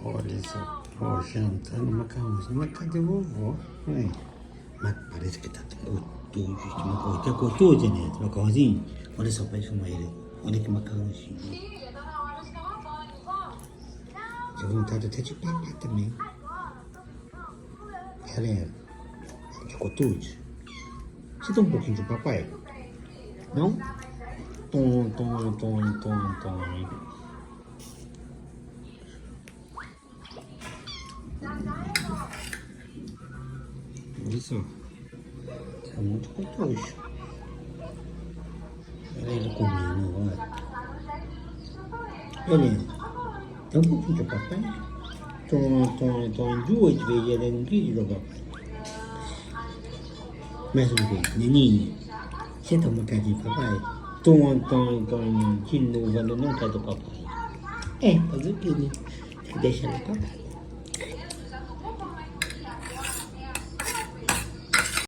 Olha só, ó, jantando macarrãozinho. Mas cadê vovó? Ué, mas parece que tá tão gostoso. Esse macarrão tá gostoso, né? Esse macarrãozinho. Olha só, pede filmar ele. Olha que macarrãozinho. Dá vontade até de papar também. Galera, de gostoso? Você dá um pouquinho de papai? Não? Tom. Olha só. Tá muito gostoso. Olha ele comendo, olha. Beleza. Dá um pouquinho de papai? Tom, 2 vezes ele não quis do papai. Mais uma vez, neninho. Você toma um bocadinho de papai? Tom, de novo, ela não quer do papai. É, fazer o quê, né? Tem que deixar ela papai.